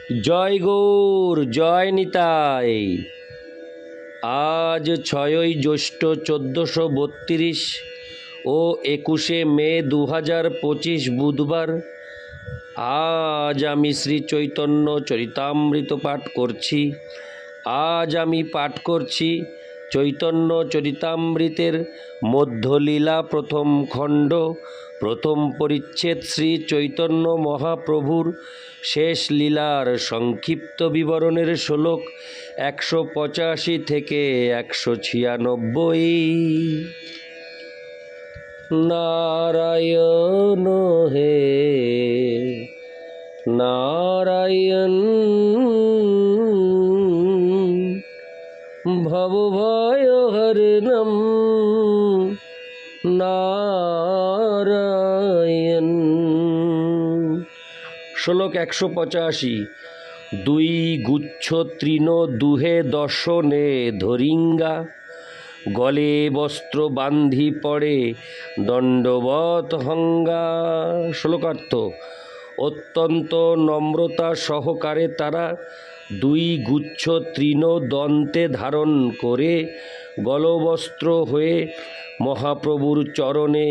জয় গৌর, জয় নিতাই। আজ 6ই জ্যৈষ্ঠ 1432 ও 21শে মে 2025 বুধবার। আজ আমি শ্রী চৈতন্য চরিতামৃত পাঠ করছি। আজ আমি পাঠ করছি চৈতন্য চরিতামৃতের মধ্যলীলা প্রথম খণ্ড, প্রথম পরিচ্ছেদ, শ্রী চৈতন্য মহাপ্রভুর শেষ লীলার সংক্ষিপ্ত বিবরণের শ্লোক 185 থেকে 196। নারায়ণ হে নারায়ণ, ভবভয়হরণম নারায়ণ। শ্লোক 185। দুই গুচ্ছ তৃণ দুহে দর্শনে ধরিঙ্গা, গলে বস্ত্র বান্ধি পড়ে দণ্ডবত হঙ্গা। শ্লোকার্থ: অত্যন্ত নম্রতা সহকারে তারা দুই গুচ্ছ তৃণ দন্তে ধারণ করে গলবস্ত্র হয়ে মহাপ্রভুর চরণে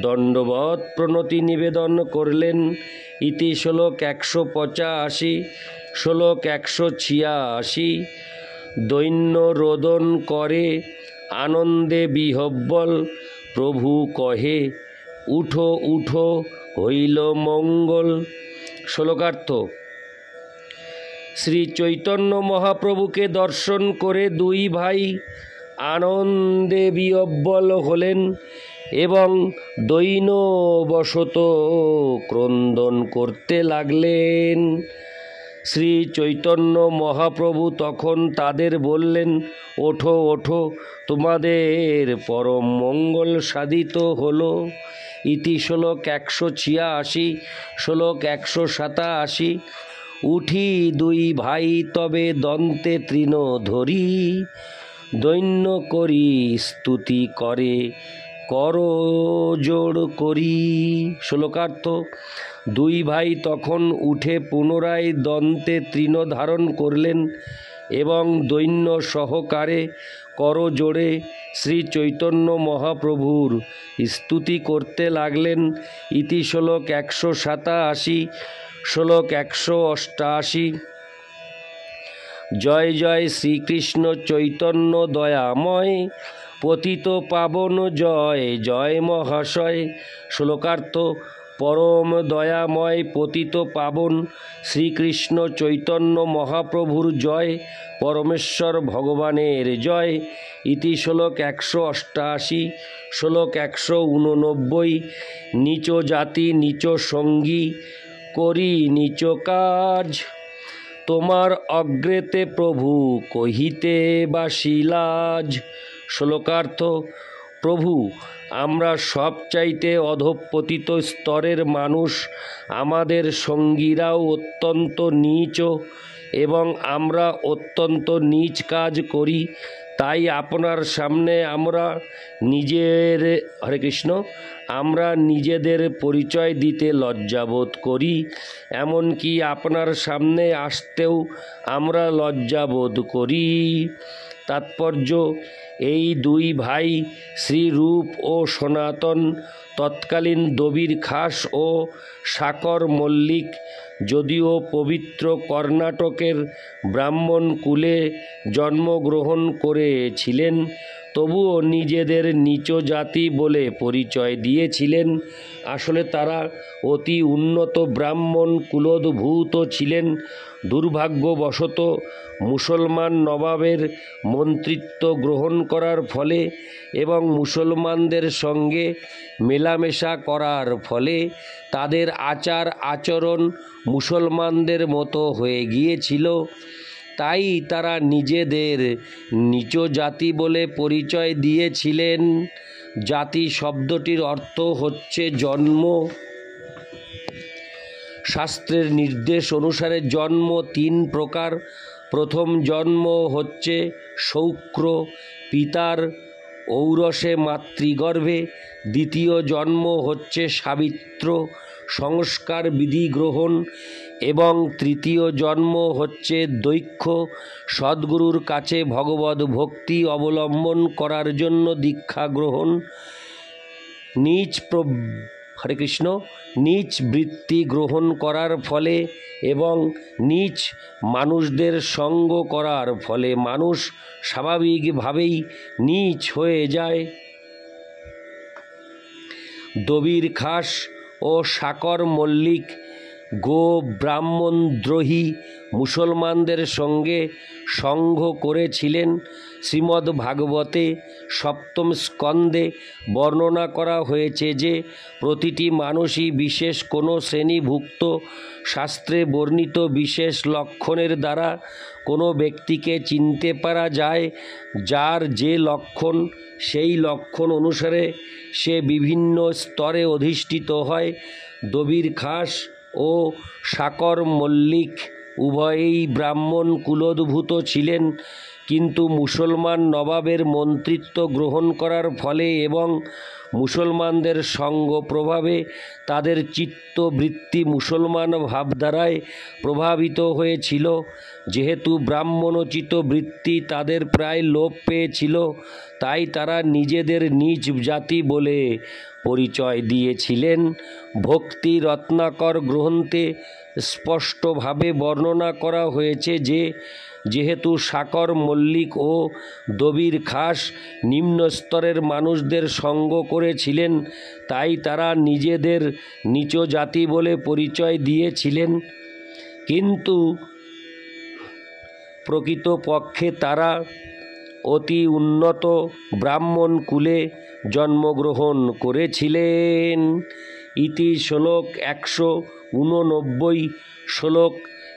দণ্ডবত প্রণতি নিবেদন করলেন। ইতি শ্লোক 185। শ্লোক 186। দৈন্য রোদন করে আনন্দে বিহব্বল, প্রভু কহে উঠো উঠো হইল মঙ্গল। শ্লোকার্থ: শ্রী চৈতন্য মহাপ্রভুকে দর্শন করে দুই ভাই আনন্দে বিহ্বল হলেন এবং দৈন্যবশত ক্রন্দন করতে লাগলেন। শ্রী চৈতন্য মহাপ্রভু তখন তাদের বললেন, ওঠো ওঠো, তোমাদের পরম মঙ্গল সাধিত হলো। ইতি শ্লোক 186। শ্লোক 187। উঠি দুই ভাই তবে দন্তে তৃণ ধরি, দৈন্য করি স্তুতি করে করজোড় করি। শ্লোকার্থ: দুই ভাই তখন উঠে পুনরায় দন্তে তৃণ ধারণ করলেন এবং দৈন্য সহকারে করজোড়ে শ্রী চৈতন্য মহাপ্রভুর স্তুতি করতে লাগলেন। ইতি শ্লোক 187। শ্লোক 188। জয় জয় শ্রীকৃষ্ণ চৈতন্য দয়াময়, পতিত পাবন জয় জয় মহাশয়। শ্লোকার্থ: পরম দয়াময় পতিত পাবন শ্রীকৃষ্ণ চৈতন্য মহাপ্রভুর জয়, পরমেশ্বর ভগবানের জয়। ইতি শ্লোক 188। শ্লোক 189। নিচ জাতি নিচ সঙ্গী করি নিচ কাজ, তোমার অগ্রেতে প্রভু কহিতে বাসিলাজ। শ্লোকার্থ: প্রভু, আমরা সবচাইতে অধঃপতিত স্তরের মানুষ, আমাদের সঙ্গীরাও অত্যন্ত নীচ এবং আমরা অত্যন্ত নীচ কাজ করি। তাই আপনার সামনে আমরা নিজেদের পরিচয় দিতে লজ্জাবোধ করি, এমনকি আপনার সামনে আসতেও আমরা লজ্জাবোধ করি। তাৎপর্য: এই দুই ভাই শ্রীরূপ ও সনাতন, তৎকালীন দবির খাস ও সাকর মল্লিক, যদিও পবিত্র কর্ণাটকের ব্রাহ্মণ কুলে জন্মগ্রহণ করেছিলেন, তবুও নিজেদের নিচ জাতি বলে পরিচয় দিয়েছিলেন। আসলে তারা অতি উন্নত ব্রাহ্মণ কুলোদ্ভূত ছিলেন। দুর্ভাগ্যবশত মুসলমান নবাবের মন্ত্রিত্ব গ্রহণ করার ফলে এবং মুসলমানদের সঙ্গে মেলামেশা করার ফলে তাদের আচার আচরণ মুসলমানদের মতো হয়ে গিয়েছিল। তাই তারা নিজেদের নিচ জাতি বলে পরিচয় দিয়েছিলেন। জাতি শব্দটির অর্থ হচ্ছে জন্ম। শাস্ত্রের নির্দেশ অনুসারে জন্ম তিন প্রকার। প্রথম জন্ম হচ্ছে শৌক্র, পিতার ঔরসে মাতৃগর্ভে। দ্বিতীয় জন্ম হচ্ছে সাবিত্র, সংস্কার বিধি গ্রহণ। এবং তৃতীয় জন্ম হচ্ছে দৈক্ষ, সদ্গুরুর কাছে ভগবত ভক্তি অবলম্বন করার জন্য দীক্ষা গ্রহণ, হরে কৃষ্ণ, নীচ বৃত্তি গ্রহণ করার ফলে এবং নীচ মানুষদের সঙ্গ করার ফলে মানুষ স্বাভাবিকভাবেই নীচ হয়ে যায়। দবির খাস ও শাকর মল্লিক গো ব্রাহ্মণদ্রোহী মুসলমানদের সঙ্গে সংঘ করেছিলেন। শ্রীমদ্ ভাগবতে সপ্তম স্কন্ধে বর্ণনা করা হয়েছে যে প্রতিটি মানুষই বিশেষ কোনো শ্রেণীভুক্ত। শাস্ত্রে বর্ণিত বিশেষ লক্ষণের দ্বারা কোনো ব্যক্তিকে চিনতে পারা যায়। যার যে লক্ষণ, সেই লক্ষণ অনুসারে সে বিভিন্ন স্তরে অধিষ্ঠিত হয়। দবির খাস ও শাকর মল্লিক উভয়েই ব্রাহ্মণ কুলোদ্ভূত ছিলেন, কিন্তু মুসলমান নবাবের মন্ত্রিত্ব গ্রহণ করার ফলে এবং মুসলমানদের সঙ্গ প্রভাবে তাদের চিত্তবৃত্তি মুসলমান ভাবধারায় প্রভাবিত হয়েছিল। যেহেতু ব্রাহ্মণোচিত বৃত্তি তাদের প্রায় লোপ পেয়েছিল, তাই তারা নিজেদের নিজ জাতি বলে পরিচয় দিয়েছিলেন। ভক্তি রত্নাকর গ্রন্থে স্পষ্টভাবে বর্ণনা করা হয়েছে যে যেহেতু শাকর মল্লিক ও দবির খাস নিম্ন স্তরের মানুষদের সঙ্গ করেছিলেন, তাই তারা নিজেদের নিচ জাতি বলে পরিচয় দিয়েছিলেন, কিন্তু প্রকৃতপক্ষে তারা অতি উন্নত ব্রাহ্মণ কুলে জন্মগ্রহণ করেছিলেন। ইতি শ্লোক 189, শ্লোক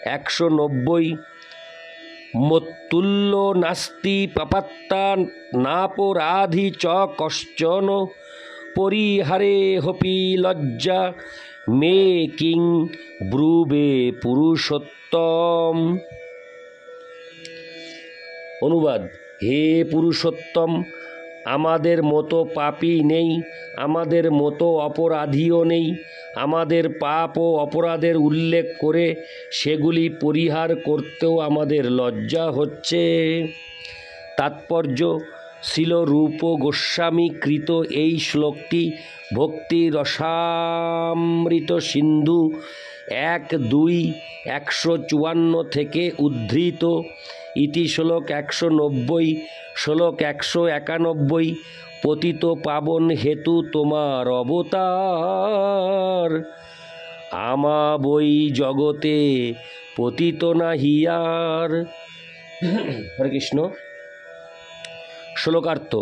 190। মত্তুল্য নাস্তি পাপাত্তা নাপরাধি চ কশ্চন, পরিহারে হপি লজ্জা মে কিং ব্রুবে পুরুষোত্তম। অনুবাদ: হে পুরুষোত্তম, আমাদের মতো পাপী নেই, আমাদের মতো অপরাধীও নেই। আমাদের পাপ ও অপরাধের উল্লেখ করে সেগুলি পরিহার করতেও আমাদের লজ্জা হচ্ছে। তাৎপর্য: শ্রীল রূপ গোস্বামী কৃত এই শ্লোকটি ভক্তি রসামৃত সিন্ধু 1-2, 154 থেকে উদ্ধৃত। ইতি শ্লোক 190, শ্লোক 191। পতিত পাবন হেতু তোমার অবতার, আমা বই জগতে পতিত নাহিয়ার। হরে কৃষ্ণ। শ্লোকার্থ: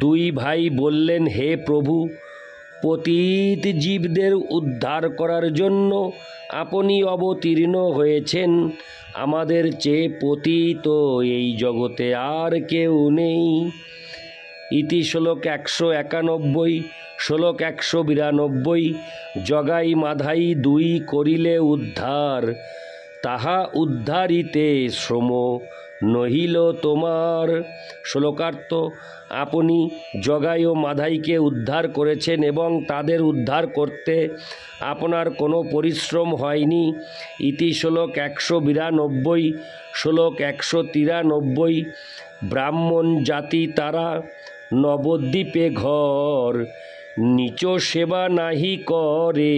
দুই ভাই বললেন, হে প্রভু, পতিত জীবদের উদ্ধার করার জন্য আপনি অবতীর্ণ হয়েছেন। আমাদের চেয়ে পতিত এই জগতে আর কেউ নেই। ইতি শ্লোক 191, শ্লোক 192। জগাই মাধাই দুই করিলে উদ্ধার, তাহা উদ্ধারিতে শ্রম নহিল তোমার। শ্লোকার্থ: আপনি জগাই ও মাধাইকে উদ্ধার করেছেন এবং তাদের উদ্ধার করতে আপনার কোনো পরিশ্রম হয়নি। ইতি শ্লোক 192, শ্লোক 193। ব্রাহ্মণ জাতি তারা নবদ্বীপে ঘর, নিচ সেবা নাহি করে,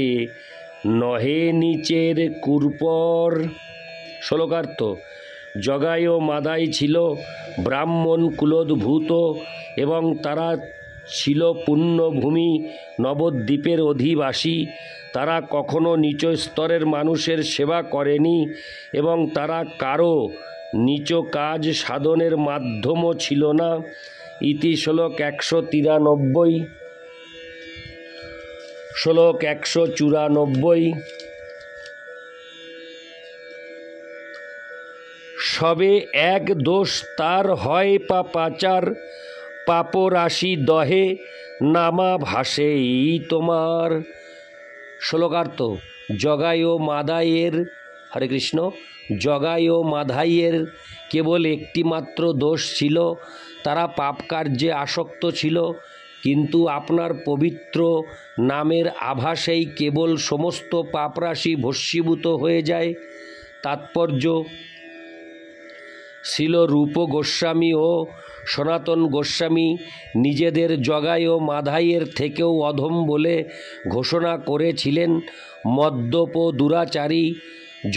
নহে নিচের কুরপর। শ্লোকার্থ: জগাই ও মাদাই ছিল ব্রাহ্মণ কুলোদ্ভূত এবং তারা ছিল পুণ্যভূমি নবদ্বীপের অধিবাসী। তারা কখনো নিচ স্তরের মানুষের সেবা করেনি এবং তারা কারো নিচ কাজ সাধনের মাধ্যমও ছিল না। ইতি শ্লোক 193, শ্লোক 194। সবে এক দোষ তার হয় পাপাচার, পাপরাশি দহে নামা ভাসেই তোমার। শ্লোকার্থ: জগাই ও মাদাইয়ের, হরে কৃষ্ণ, জগাই ও মাধাইয়ের কেবল একটি মাত্র দোষ ছিল, তারা পাপ কার্যে আসক্ত ছিল। কিন্তু আপনার পবিত্র নামের আভাসেই কেবল সমস্ত পাপরাশি ভস্মীভূত হয়ে যায়। তাৎপর্য: শ্রীল রূপ গোস্বামী ও সনাতন গোস্বামী নিজেদের জগাই ও মাধাইয়ের থেকেও অধম বলে ঘোষণা করেছিলেন। মদ্যপ দুরাচারী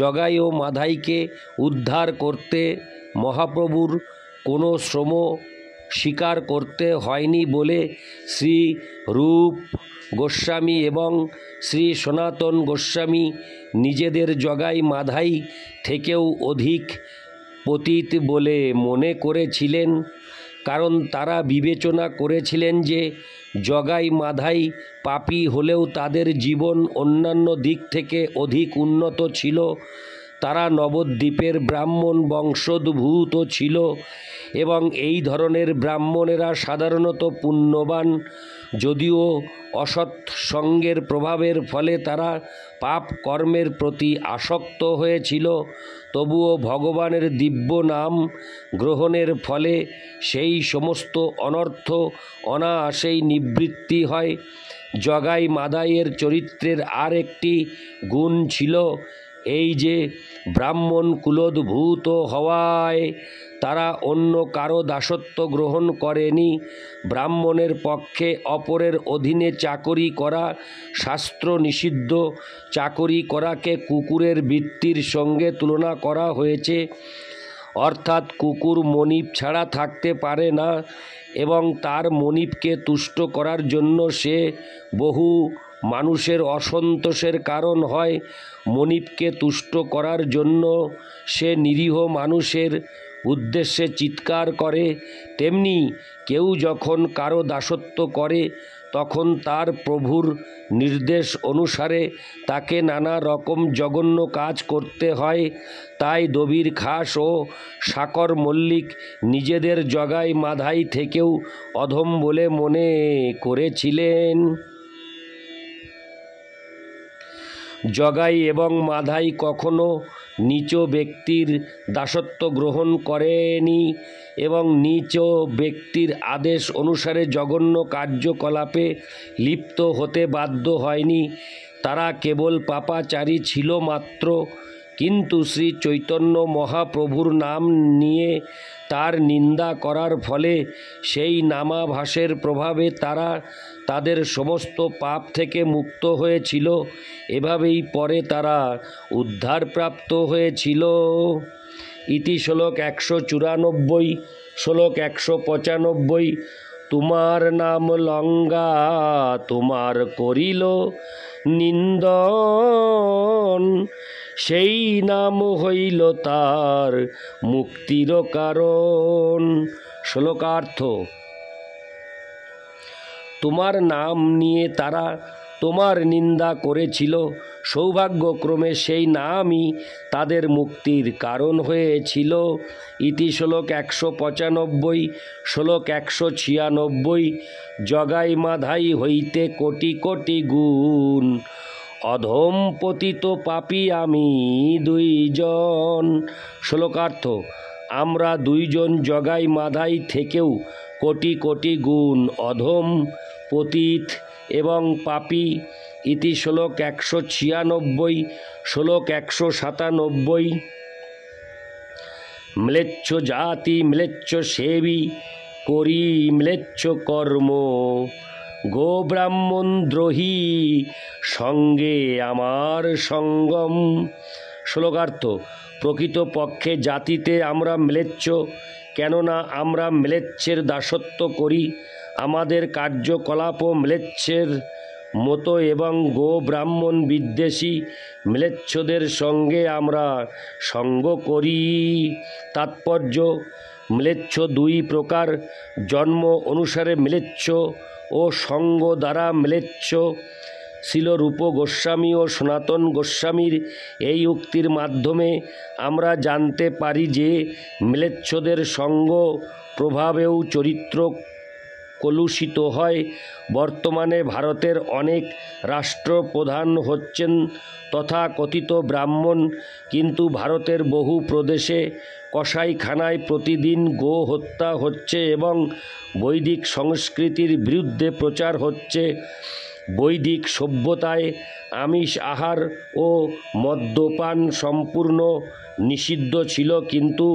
জগাই ও মাধাইকে উদ্ধার করতে মহাপ্রভুর কোনো শ্রম স্বীকার করতে হয়নি বলে শ্রী রূপ গোস্বামী এবং শ্রী সনাতন গোস্বামী নিজেদের জগাই মাধাই থেকেও অধিক পতিত বলে মনে করেছিলেন। কারণ তারা বিবেচনা করেছিলেন যে জগাই মাধাই পাপী হলেও তাদের জীবন অন্যান্য দিক থেকে অধিক উন্নত ছিল। তারা নবদ্বীপের ব্রাহ্মণ বংশোদ্ভূত ছিল এবং এই ধরনের ব্রাহ্মণেরা সাধারণত পুণ্যবান। যদিও অসৎ সঙ্গের প্রভাবের ফলে তারা পাপ কর্মের প্রতি আসক্ত হয়েছিল, তবুও ভগবানের দিব্য নাম গ্রহণের ফলে সেই সমস্ত অনর্থ অনায়াসেই নিবৃত্তি হয়। জগাই মাদাইয়ের চরিত্রের আর একটি গুণ ছিল এই যে ব্রাহ্মণ কুলোদ্ভূত হওয়ায় তারা অন্য কারো দাসত্ব গ্রহণ করেনি। ব্রাহ্মণের পক্ষে অপরের অধীনে চাকরি করা শাস্ত্র নিষিদ্ধ। চাকরি করাকে কুকুরের বৃত্তির সঙ্গে তুলনা করা হয়েছে। অর্থাৎ কুকুর মনিব ছাড়া থাকতে পারে না এবং তার মনিবকে তুষ্ট করার জন্য সে বহু মানুষের অসন্তোষের কারণ হয়। মনিবকে তুষ্ট করার জন্য সে নিরীহ মানুষের উদ্দেশ্যে চিৎকার করে। তেমনি কেউ যখন কারো দাসত্ব করে তখন তার প্রভুর নির্দেশ অনুসারে তাকে নানা রকম জঘন্য কাজ করতে হয়। তাই দবির খাস ও সাকর মল্লিক নিজেদের জগাই মাধাই থেকেও অধম বলে মনে করেছিলেন। জগাই এবং মাধাই কখনো নীচ ব্যক্তির দাসত্ব গ্রহণ করেনি এবং নীচ ব্যক্তির আদেশ অনুসারে জঘন্য কার্যকলাপে লিপ্ত হতে বাধ্য হয়নি। তারা কেবল পাপাচারী ছিল মাত্র। কিন্তু শ্রী চৈতন্য মহাপ্রভুর নাম নিয়ে তার নিন্দা করার ফলে সেই নামাভাসের প্রভাবে তারা তাদের সমস্ত পাপ থেকে মুক্ত হয়েছিল। এভাবেই পরে তারা উদ্ধারপ্রাপ্ত হয়েছিল। ইতি শ্লোক 194, শ্লোক 195। তোমার নাম লঙ্ঘা তোমার করিল নিন্দন, সেই নাম হইল তার মুক্তির কারণ। শ্লোকার্থ: তোমার নাম নিয়ে তারা তোমার নিন্দা করেছিল, সৌভাগ্যক্রমে সেই নামই তাদের মুক্তির কারণ হয়েছিল। ইতি শ্লোক 195, শ্লোক 196। জগাই মাধাই হইতে কোটি কোটি গুণ, অধম পতিত পাপী আমি দুইজন। শ্লোকার্থ: আমরা দুইজন জগাই মাধাই থেকেও কোটি কোটি গুণ অধম, পতিত এবং পাপী। ইতি শ্লোক 196, শ্লোক 197। ম্লেচ্ছ জাতি ম্লেচ্ছ সেবী, করি ম্লেচ্ছ কর্ম, গো ব্রাহ্মণ দ্রোহী সঙ্গে আমার সঙ্গম। শ্লোকার্থ: প্রকৃতপক্ষে জাতিতে আমরা ম্লেচ্ছ, কেননা আমরা ম্লেচ্ছের দাসত্ব করি। আমাদের কার্যকলাপও ম্লেচ্ছের মতো এবং গো ব্রাহ্মণ বিদ্বেষী ম্লেচ্ছদের সঙ্গে আমরা সঙ্গ করি। তাৎপর্য: ম্লেচ্ছ দুই প্রকার, জন্ম অনুসারে ম্লেচ্ছ ও সঙ্গ দ্বারা ম্লেচ্ছ। শ্রীল রূপ গোস্বামী ও সনাতন গোস্বামীর এই উক্তির মাধ্যমে আমরা জানতে পারি যে ম্লেচ্ছদের সঙ্গ প্রভাবেও চরিত্র কলুষিত হয়। বর্তমানে ভারতের অনেক রাষ্ট্রপ্রধান হচ্ছেন তথাকথিত ব্রাহ্মণ, কিন্তু ভারতের বহু প্রদেশে কসাইখানায় প্রতিদিন গো হত্যা হচ্ছে এবং বৈদিক সংস্কৃতির বিরুদ্ধে প্রচার হচ্ছে। বৈদিক সভ্যতায় আমিষ আহার ও মদ্যপান সম্পূর্ণ নিষিদ্ধ ছিল, কিন্তু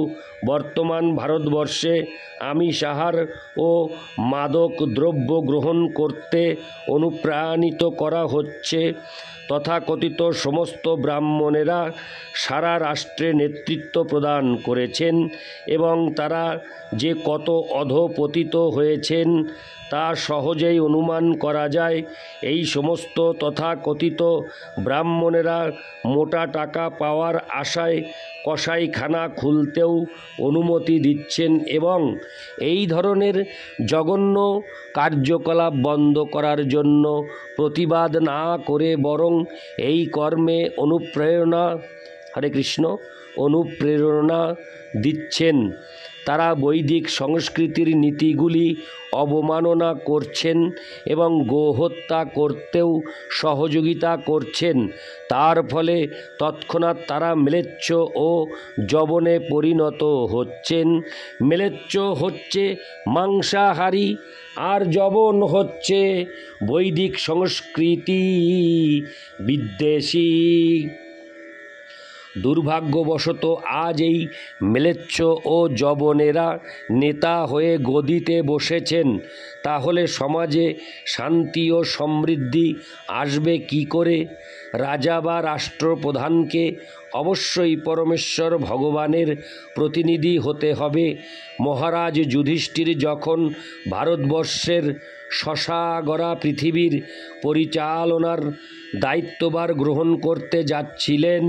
বর্তমান ভারতবর্ষে আমিষ আহার ও মাদক দ্রব্য গ্রহণ করতে অনুপ্রাণিত করা হচ্ছে। তথাকথিত সমস্ত ব্রাহ্মণেরা সারা রাষ্ট্রে নেতৃত্ব প্রদান করেছেন এবং তারা যে কত অধঃপতিত হয়েছেন তা সহজেই অনুমান করা যায়। এই সমস্ত তথাকথিত ব্রাহ্মণেরা মোটা টাকা পাওয়ার আশায় কসাইখানা খুলতেও অনুমতি দিচ্ছেন এবং এই ধরনের জঘন্য কার্যকলাপ বন্ধ করার জন্য প্রতিবাদ না করে বরং এই কর্মে অনুপ্রেরণা দিচ্ছেন। তারা বৈদিক সংস্কৃতির নীতিগুলি অবমাননা করছেন এবং গোহত্যা করতেও সহযোগিতা করছেন। তার ফলে তৎক্ষণাৎ তারা ম্লেচ্ছ ও যবনে পরিণত হচ্ছেন। ম্লেচ্ছ হচ্ছে মাংসাহারী আর যবন হচ্ছে বৈদিক সংস্কৃতি বিদ্বেষী। দুর্ভাগ্যবশত আজ এই ম্লেচ্ছ ও যবনেরা নেতা হয়ে গদিতে বসেছেন। তাহলে সমাজে শান্তি ও সমৃদ্ধি আসবে কী করে? রাজা বা রাষ্ট্রপ্রধানকে অবশ্যই পরমেশ্বর ভগবানের প্রতিনিধি হতে হবে। মহারাজ যুধিষ্ঠির যখন ভারতবর্ষের শশাগরা পৃথিবীর পরিচালনার দায়িত্বভার গ্রহণ করতে যাচ্ছিলেন,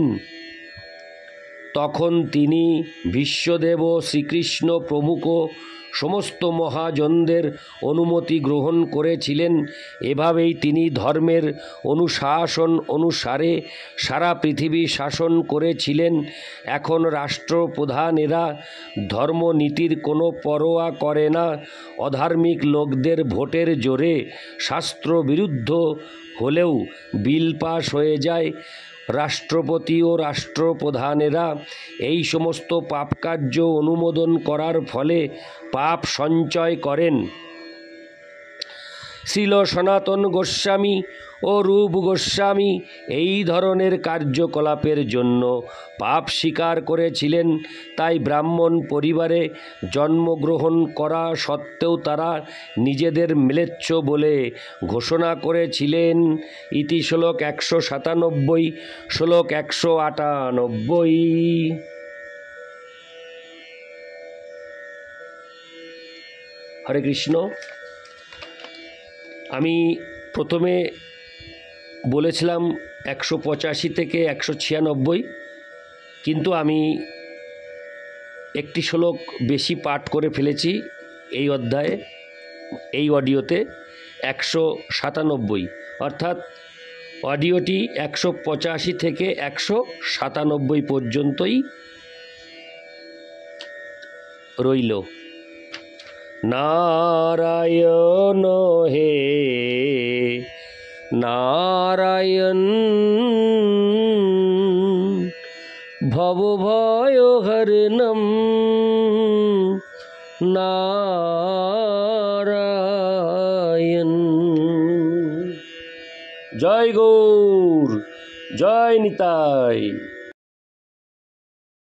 তখন তিনি ভীষ্মদেব ও শ্রীকৃষ্ণ প্রমুখ সমস্ত মহাজনদের অনুমতি গ্রহণ করেছিলেন। এভাবেই তিনি ধর্মের অনুশাসন অনুসারে সারা পৃথিবী শাসন করেছিলেন। এখন রাষ্ট্রপ্রধানেরা ধর্মনীতির কোনো পরোয়া করে না। অধার্মিক লোকদের ভোটের জোরে শাস্ত্রবিরুদ্ধ হলেও বিল পাস হয়ে যায়। রাষ্ট্রপতি ও রাষ্ট্রপ্রধানেরা এই সমস্ত পাপকার্য অনুমোদন করার ফলে পাপ সঞ্চয় করেন। শ্রীল সনাতন গোস্বামী ও রূপ গোস্বামী এই ধরনের কার্যকলাপের জন্য পাপ স্বীকার করেছিলেন। তাই ব্রাহ্মণ পরিবারে জন্মগ্রহণ করা সত্ত্বেও তারা নিজেদের ম্লেচ্ছ বলে ঘোষণা করেছিলেন। ইতি শ্লোক 197, শ্লোক 198। হরে কৃষ্ণ। আমি প্রথমে বলেছিলাম 185 থেকে 196, কিন্তু আমি একটি শ্লোক বেশি পাঠ করে ফেলেছি এই অধ্যায়ে, এই অডিওতে 197, অর্থাৎ অডিওটি 185 থেকে 197 পর্যন্তই রইল। নারায়ণ হে নারায়ণ, ভবভয়হরণম নারায়ণ। জয় গৌর, জয় নিতাই।